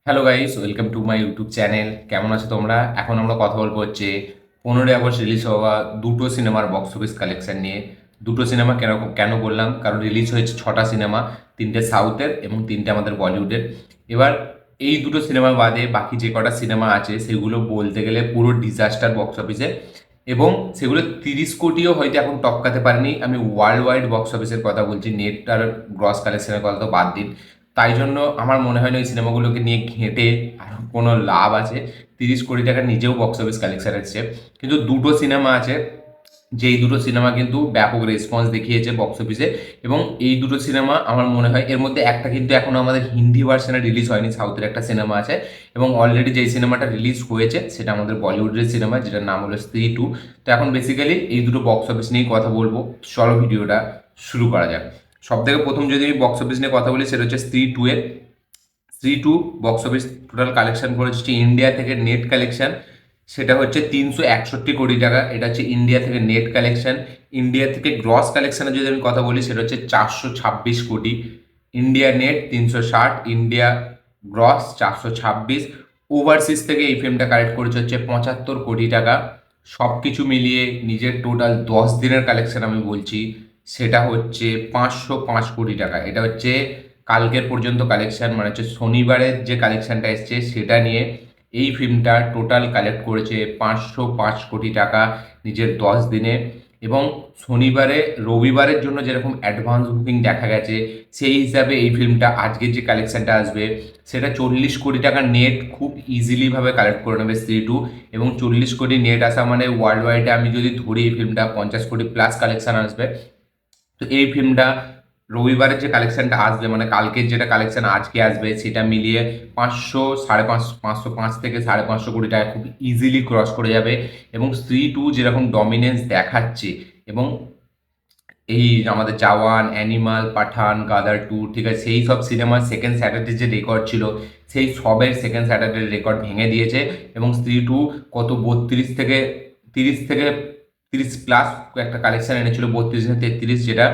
Hello guys, welcome to my YouTube channel. কেমন আছো তোমরা? এখন আমরা কথা বলবো হচ্ছে 15ই আগস্ট রিলিজ হওয়া দুটো সিনেমার বক্স অফিস কালেকশন নিয়ে। দুটো সিনেমা কেন কেন বললাম? কারণ রিলিজ হয়েছে 6টা সিনেমা, 3টে সাউথের এবং 3টে আমাদের বলিউডের। এবার এই দুটো সিনেমা বাদে বাকি যে কটা সিনেমা আছে সেগুলো বলতে গেলে পুরো ডিজাস্টার বক্স অফিসে, এবং সেগুলো 30 কোটিও হয়তো এখন টপকাতে পারেনি। আমি ওয়ার্ল্ড ওয়াইড বক্স অফিসের কথা বলছি, নেট আর গ্রস কালেকশনের কথা তো বাদ দিন। তাই জন্য আমার মনে হয় না ওই সিনেমাগুলোকে নিয়ে ঘেঁটে আর কোনো লাভ আছে। 30 কোটি টাকা নিজেও বক্স অফিস কালেকশন এসছে, কিন্তু দুটো সিনেমা আছে যেই দুটো সিনেমা কিন্তু ব্যাপক রেসপন্স দেখিয়েছে বক্স অফিসে। এবং এই দুটো সিনেমা আমার মনে হয়, এর মধ্যে একটা কিন্তু এখনো আমাদের হিন্দি ভার্সনে রিলিজ হয়নি, সাউথের একটা সিনেমা আছে। এবং অলরেডি যেই সিনেমাটা রিলিজ হয়েছে সেটা আমাদের বলিউডের সিনেমা, যেটার নাম হলো স্ত্রী 2। তো এখন বেসিক্যালি এই দুটো বক্স অফিস নিয়েই কথা বলবো। চলো ভিডিওটা শুরু করা যাক। সব থেকে প্রথম যদি আমি বক্স অফিস নিয়ে কথা বলি, সেটা হচ্ছে স্ত্রী 2 এর। স্ত্রী 2 বক্স অফিস টোটাল কালেকশন করেছে ইন্ডিয়া থেকে নেট কালেকশন, সেটা হচ্ছে 361 কোটি টাকা। এটা হচ্ছে ইন্ডিয়া থেকে নেট কালেকশন। ইন্ডিয়া থেকে গ্রস কালেকশনের যদি আমি কথা বলি, সেটা হচ্ছে 426 কোটি। India net 360, India gross 426। Overseas থেকে এই ফিল্মটা কালেক্ট করেছে হচ্ছে 75 কোটি টাকা। সব কিছু মিলিয়ে নিজের টোটাল 10 দিনের কালেকশন আমি বলছি, সেটা হচ্ছে 505 কোটি টাকা। এটা হচ্ছে কালকের পর্যন্ত কালেকশন, মানে হচ্ছে শনিবারের যে কালেকশনটা এসছে সেটা নিয়ে এই ফিল্মটা টোটাল কালেক্ট করেছে 505 কোটি টাকা নিজের 10 দিনে। এবং শনিবারে রবিবারের জন্য যেরকম অ্যাডভান্স বুকিং দেখা গেছে, সেই হিসাবে এই ফিল্মটা আজকের যে কালেকশনটা আসবে সেটা 40 কোটি টাকা নেট খুব ইজিলিভাবে কালেক্ট করে নেবে স্ত্রী 2। এবং 40 কোটি নেট আসা মানে ওয়ার্ল্ড ওয়াইডে আমি যদি ধরি এই ফিল্মটা 50 কোটি প্লাস কালেকশন আসবে। তো এই ফিল্মটা রবিবারের যে কালেকশনটা আসবে, মানে কালকের যেটা কালেকশন আজকে আসবে, সেটা মিলিয়ে 500 550 505 থেকে 550 কোটি টাকা খুব ইজিলি ক্রস করে যাবে। এবং স্ত্রী 2 যেরকম ডমিনেন্স দেখাচ্ছে, এবং এই আমাদের জওয়ান, অ্যানিমাল, পাঠান, গাদার 2, ঠিক আছে, সেই সব সিনেমার সেকেন্ড স্যাটারডে যে রেকর্ড ছিল, সেই সবের সেকেন্ড স্যাটারডে রেকর্ড ভেঙে দিয়েছে। এবং স্ত্রী 2 কত 30 প্লাস একটা কালেকশন এনেছিল, 32 থেকে 33, যেটা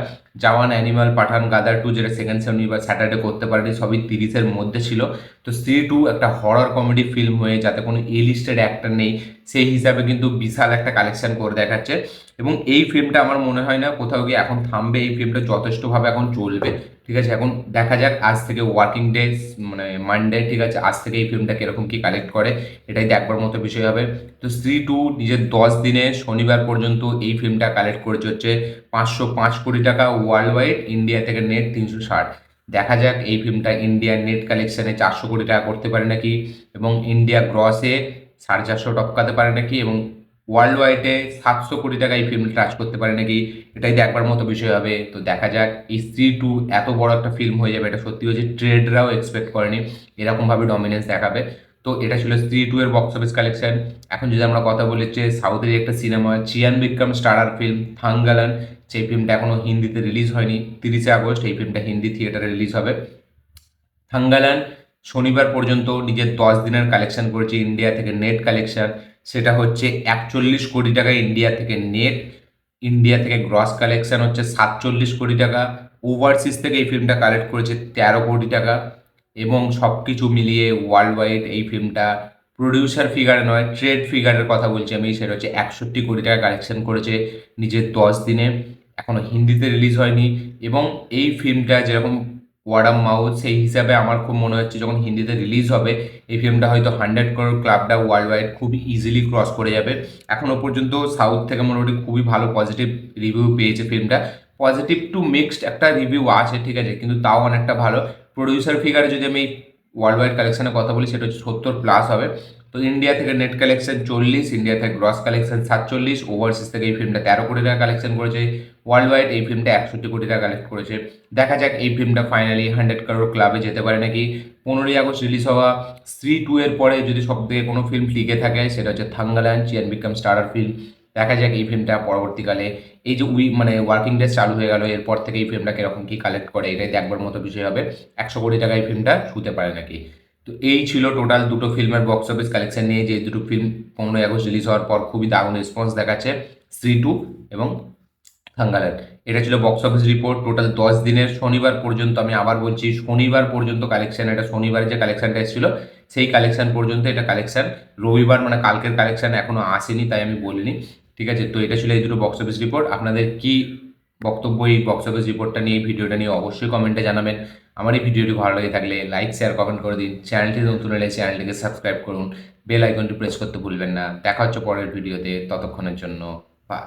জওয়ান, অ্যানিমাল, পাঠান, গাদার 2 যেটা সেকেন্ড শনিবার স্যাটারডে করতে পারেনি, সবই 30-এর মধ্যে ছিল। তো স্ত্রী 2 একটা হরর কমেডি ফিল্ম হয়ে, যাতে কোনো এ লিস্টেড অ্যাক্টর নেই, সেই হিসাবে কিন্তু বিশাল একটা কালেকশন করে দেখাচ্ছে। এবং এই ফিল্মটা আমার মনে হয় না কোথাও গিয়ে এখন থামবে, এই ফিল্মটা যথেষ্টভাবে এখন চলবে। ঠিক আছে, এখন দেখা যাক আজ থেকে ওয়ার্কিং ডে, মানে মানডে, ঠিক আছে, আজ থেকে এই ফিল্মটা কিরকম কি কালেক্ট করে, এটাই দেখবার মতো বিষয় হবে। তো স্ত্রী 2 নিজের 10 দিনে শনিবার পর্যন্ত এই ফিল্মটা কালেক্ট করেছে হচ্ছে 505 কোটি টাকা ওয়ার্ল্ড ওয়াইড, ইন্ডিয়া থেকে নেট 360। দেখা যাক এই ফিল্মটা ইন্ডিয়ান নেট কালেকশনে 400 কোটি টাকা করতে পারে নাকি, এবং ইন্ডিয়া গ্রসে 450 টপকাতে পারে নাকি, এবং ওয়ার্ল্ড ওয়াইডে 700 কোটি টাকা এই ফিল্ম টাচ করতে পারে নাকি, এটাই দেখবার মতো বিষয় হবে। তো দেখা যাক। এই স্ত্রী 2 এত বড় একটা ফিল্ম হয়ে যাবে, এটা সত্যি হচ্ছে ট্রেডরাও এক্সপেক্ট করেনি এরকমভাবে ডমিনেন্স দেখাবে। তো এটা ছিল স্ত্রী 2 এর বক্স অফিস কালেকশন। এখন যদি আমরা কথা বলি যে সাউথের একটা cinema, চিয়ান Vikram starrer film Thangalaan, সেই ফিল্মটা এখনো হিন্দিতে রিলিজ হয়নি। 30 আগস্ট এই ফিল্মটা হিন্দি থিয়েটারে রিলিজ হবে। থাঙ্গালান শনিবার পর্যন্ত নিজের 10 দিনের কালেকশন করেছে ইন্ডিয়া থেকে নেট কালেকশন, সেটা হচ্ছে 41 কোটি টাকা ইন্ডিয়া থেকে নেট। ইন্ডিয়া থেকে গ্রস কালেকশন হচ্ছে 47 কোটি টাকা। ওভারসিজ থেকে এই ফিল্মটা কালেক্ট করেছে 13 কোটি টাকা। এবং সব কিছু মিলিয়ে ওয়ার্ল্ড ওয়াইড এই ফিল্মটা প্রডিউসার ফিগার নয়, ট্রেড ফিগারের কথা বলছি আমি, সেটা হচ্ছে 61 কোটি টাকা কালেকশন করেছে নিজের 10 দিনে। এখনো হিন্দিতে রিলিজ হয়নি। এবং এই ফিল্মটা যেরকম ওয়ার্ড অফ মাউথ, সেই হিসাবে আমার খুব মনে হচ্ছে যখন হিন্দিতে রিলিজ হবে এই ফিল্মটা হয়তো 100 crore ক্লাবটা ওয়ার্ল্ড ওয়াইড খুব ইজিলি ক্রস করে যাবে। এখনো পর্যন্ত সাউথ থেকে মোটামুটি খুবই ভালো পজিটিভ রিভিউ পেয়েছে ফিল্মটা। পজিটিভ টু মিক্সড একটা রিভিউ আছে, ঠিক আছে, কিন্তু তাও অনেকটা ভালো। প্রডিউসার ফিগারে যদি আমি ওয়ার্ল্ড ওয়াইড কালেকশনের কথা বলি, সেটা হচ্ছে 70 প্লাস হবে। তো ইন্ডিয়া থেকে নেট কালেকশন 40, ইন্ডিয়া থেকে গ্রস কালেকশন 47, ওভারসিজ থেকে এই ফিল্মটা 13 কোটি টাকা কালেকশন করেছে। ওয়ার্ল্ড ওয়াইড এই ফিল্মটা 61 কোটি টাকা কালেক্ট করেছে। দেখা যাক এই ফিল্মটা ফাইনালি 100 crore ক্লাবে যেতে পারে নাকি। 15ই আগস্ট রিলিজ হওয়া স্ত্রী 2 এর পরে যদি সব থেকে কোনো ফিল্ম টিকে থাকে, সেটা হচ্ছে থাঙ্গালান, চিয়ান বিক্রম স্টারার ফিল্ম। দেখা যাক এই ফিল্মটা পরবর্তীকালে, এই যে মানে ওয়ার্কিং ডেজ চালু হয়ে গেল, এরপর থেকে এই ফিল্মটা কিরকম কি কালেক্ট করে, এটাই দেখবার মতো বিষয় হবে। 100 কোটি টাকা এই ফিল্মটা ছুঁতে পারে নাকি। তো এই ছিল টোটাল দুটো ফিল্মের বক্স অফিস কালেকশন নিয়ে, যে দুটো ফিল্ম 15ই আগস্ট রিলিজ হওয়ার পর খুবই দারুণ রেসপন্স দেখাচ্ছে, স্ত্রী 2 এবং থাঙ্গালের। এটা ছিল বক্স অফিস রিপোর্ট টোটাল 10 দিনের, শনিবার পর্যন্ত, আমি আবার বলছি শনিবার পর্যন্ত কালেকশন, এটা শনিবারে যে কালেকশনটা এসেছিল সেই কালেকশন পর্যন্ত এটা কালেকশন। রবিবার মানে কালকের কালেকশন এখনো আসেনি, তাই আমি বলিনি। ঠিক আছে, তো এটা ছিল এই দুটো বক্স অফিস রিপোর্ট। আপনাদের কি বক্তব্য এই বক্স অফিস রিপোর্টটা নিয়ে, এই ভিডিওটা নিয়ে অবশ্যই কমেন্টে জানাবেন। আমার এই ভিডিওটি ভালো লেগে থাকলে লাইক শেয়ার কমেন্ট করে দিন। চ্যানেলটি নতুন হলে চ্যানেলটিকে সাবস্ক্রাইব করুন, বেল আইকনটি প্রেস করতে ভুলবেন না। দেখা হচ্ছে পরের ভিডিওতে, ততক্ষণের জন্য বাই।